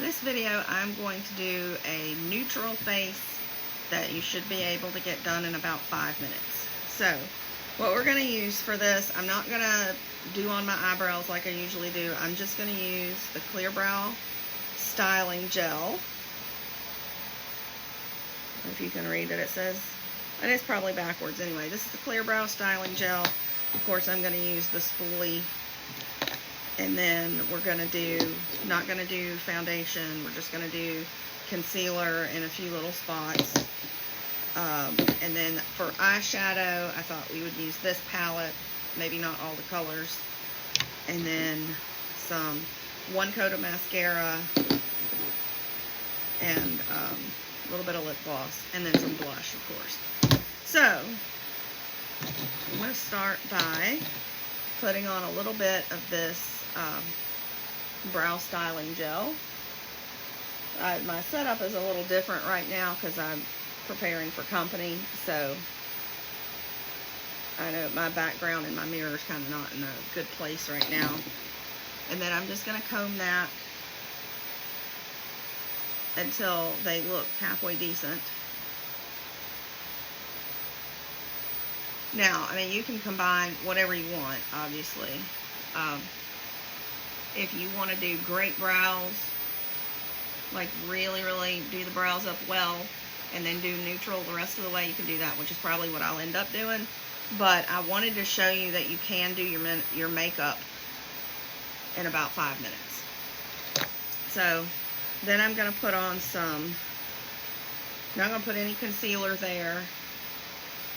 this video, I'm going to do a neutral face that you should be able to get done in about 5 minutes. So, what we're going to use for this, I'm not going to do on my eyebrows like I usually do. I'm just going to use the Clear Brow Styling Gel. If you can read it, it says, and it's probably backwards anyway. This is the Clear Brow Styling Gel. Of course, I'm going to use the spoolie. And then we're going to do, not going to do foundation. We're just going to do concealer in a few little spots. And then for eyeshadow, I thought we would use this palette. Maybe not all the colors. And then one coat of mascara. And a little bit of lip gloss. And then some blush, of course. So, I'm going to start by putting on a little bit of this brow styling gel. My setup is a little different right now because I'm preparing for company, so I know my background and my mirror is kind of not in a good place right now. And then I'm just going to comb that until they look halfway decent. Now, I mean, you can combine whatever you want, obviously. If you want to do great brows, like really do the brows up well, and then do neutral the rest of the way, you can do that, which is probably what I'll end up doing. But I wanted to show you that you can do your makeup in about 5 minutes. So, then I'm going to put on some, not going to put any concealer there.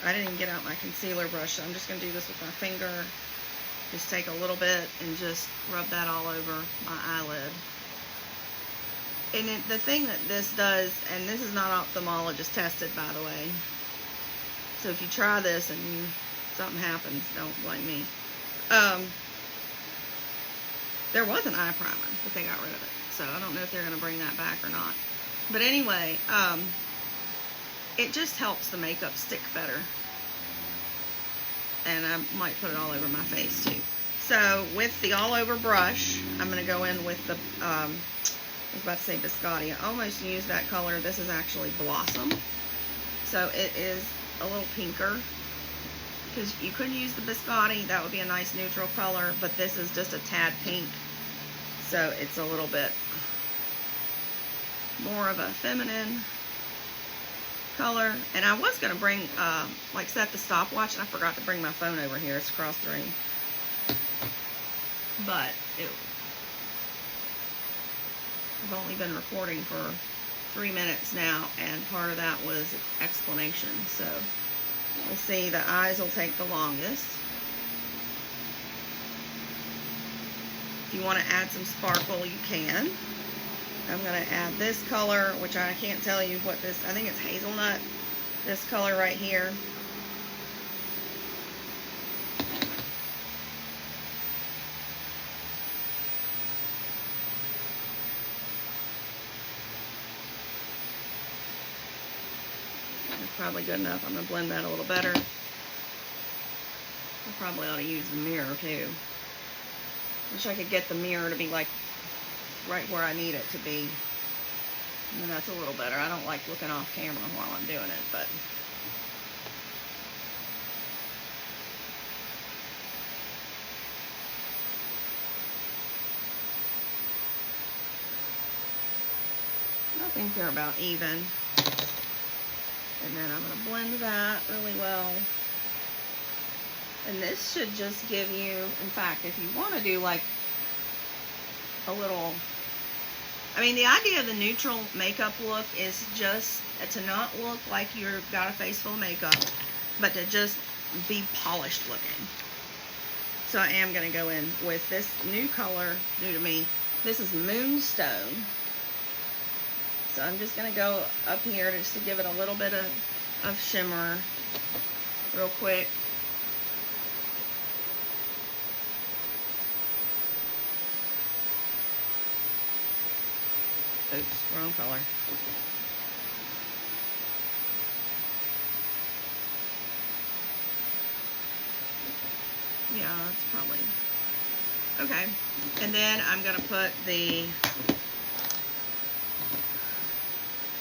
I didn't even get out my concealer brush, so I'm just going to do this with my finger. Just take a little bit and just rub that all over my eyelid. And the thing that this does, and this is not ophthalmologist tested, by the way, so if you try this and something happens, don't blame me. There was an eye primer, but they got rid of it, so I don't know if they're going to bring that back or not. But anyway, it just helps the makeup stick better. And I might put it all over my face too. So with the all over brush, I'm going to go in with the, I was about to say Biscotti. I almost used that color. This is actually Blossom. So it is a little pinker. Because you could use the Biscotti. That would be a nice neutral color. But this is just a tad pink. So it's a little bit more of a feminine color. And I was going to bring, like set the stopwatch, and I forgot to bring my phone over here. It's across the room. But I've only been recording for 3 minutes now, and part of that was explanation. So we'll see, the eyes will take the longest. If you want to add some sparkle, you can. I'm going to add this color, which I can't tell you what this, I think it's hazelnut, this color right here. That's probably good enough. I'm going to blend that a little better. I probably ought to use the mirror too. Wish I could get the mirror to be like right where I need it to be. And that's a little better. I don't like looking off camera while I'm doing it, but I think they're about even. And then I'm going to blend that really well. And this should just give you, in fact, if you want to do like a little, I mean, the idea of the neutral makeup look is just to not look like you've got a face full of makeup, but to just be polished looking. So I am going to go in with this new color, new to me. This is Moonstone. So I'm just going to go up here just to give it a little bit of shimmer real quick. Oops, wrong color. Yeah, that's probably okay. And then I'm going to put the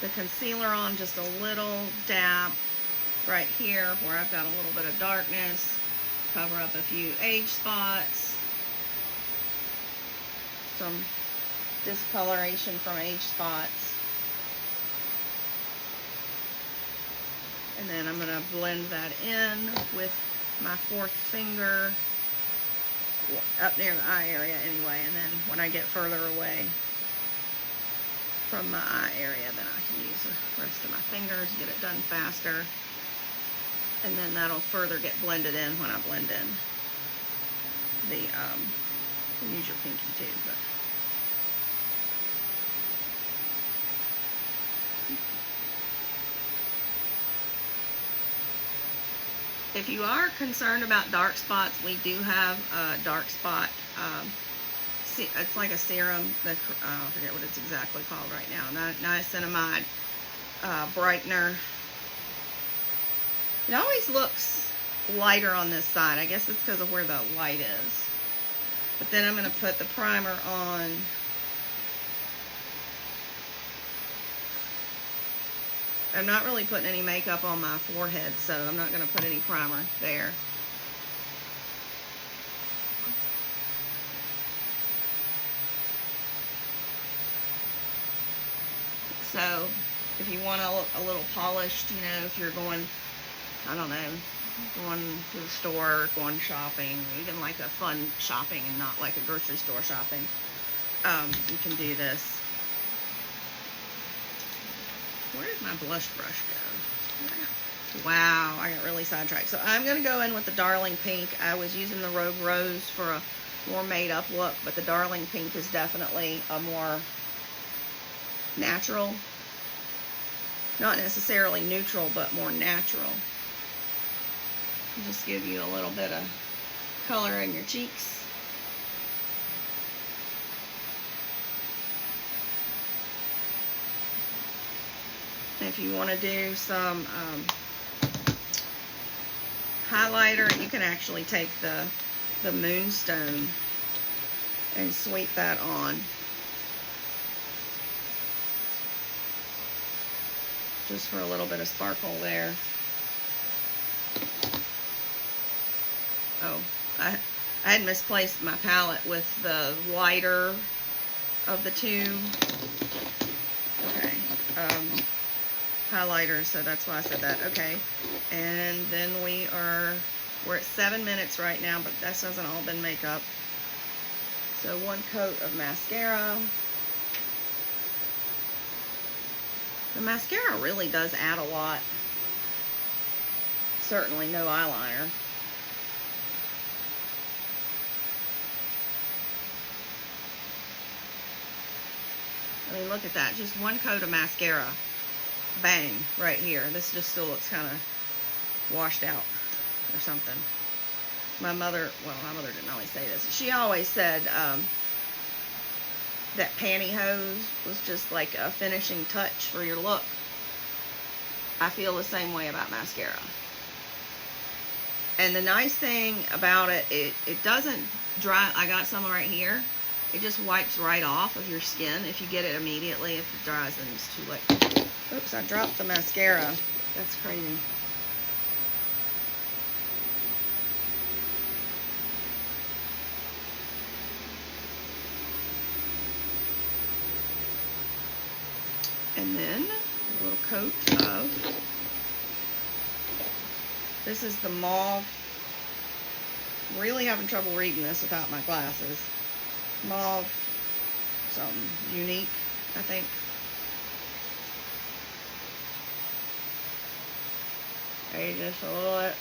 the concealer on, just a little dab right here where I've got a little bit of darkness. Cover up a few age spots. Some discoloration from age spots. And then I'm going to blend that in with my fourth finger up near the eye area anyway. And then when I get further away from my eye area, then I can use the rest of my fingers, get it done faster. And then that'll further get blended in when I blend in the, you can use your pinky too, but. If you are concerned about dark spots, we do have a dark spot, it's like a serum, I forget what it's exactly called right now, niacinamide brightener. It always looks lighter on this side. I guess it's because of where the light is. But then I'm going to put the primer on. I'm not really putting any makeup on my forehead, so I'm not going to put any primer there. So if you want to look a little polished, you know, if you're going, I don't know, going to the store, going shopping, even like a fun shopping and not like a grocery store shopping, you can do this. Where did my blush brush go? Wow, I got really sidetracked. So I'm going to go in with the Darling Pink. I was using the Rogue Rose for a more made up look, but the Darling Pink is definitely a more natural, not necessarily neutral, but more natural. Just give you a little bit of color in your cheeks. If you want to do some highlighter, you can actually take the Moonstone and sweep that on. Just for a little bit of sparkle there. Oh, I had misplaced my palette with the lighter of the two. Okay. Highlighters, so that's why I said that. Okay, and then we're at 7 minutes right now, but that hasn't all been makeup. So one coat of mascara. The mascara really does add a lot. Certainly no eyeliner. I mean, look at that, just one coat of mascara. Bang, right here. This just still looks kind of washed out or something. My mother didn't always say this. She always said that pantyhose was just like a finishing touch for your look. I feel the same way about mascara. And the nice thing about it, it doesn't dry. I got some right here. It just wipes right off of your skin if you get it immediately. If it dries, then it's too late. Oops, I dropped the mascara. That's crazy. And then a little coat of, this is the mauve. Really having trouble reading this without my glasses. Mauve, something unique, I think. Okay, just a little bit.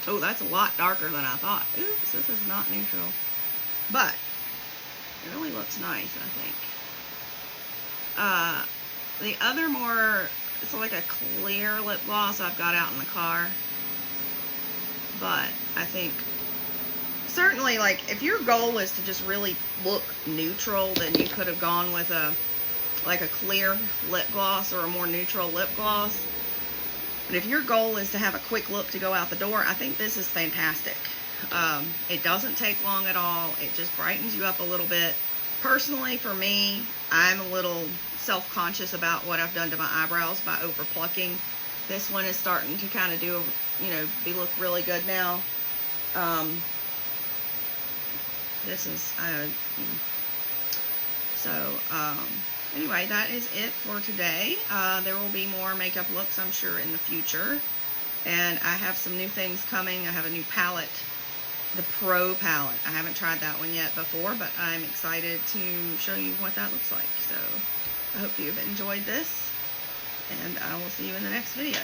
Oh, that's a lot darker than I thought. Oops, this is not neutral. But it really looks nice, I think. The other more, it's like a clear lip gloss I've got out in the car. But I think certainly, like, if your goal is to just really look neutral, then you could have gone with a clear lip gloss or a more neutral lip gloss. But if your goal is to have a quick look to go out the door, I think this is fantastic. It doesn't take long at all. It just brightens you up a little bit. Personally, for me, I'm a little self-conscious about what I've done to my eyebrows by over plucking. This one is starting to kind of do, look really good now. This is, anyway, that is it for today. There will be more makeup looks, I'm sure, in the future. And I have some new things coming. I have a new palette, the Pro palette. I haven't tried that one yet before, but I'm excited to show you what that looks like. So I hope you've enjoyed this, and I will see you in the next video.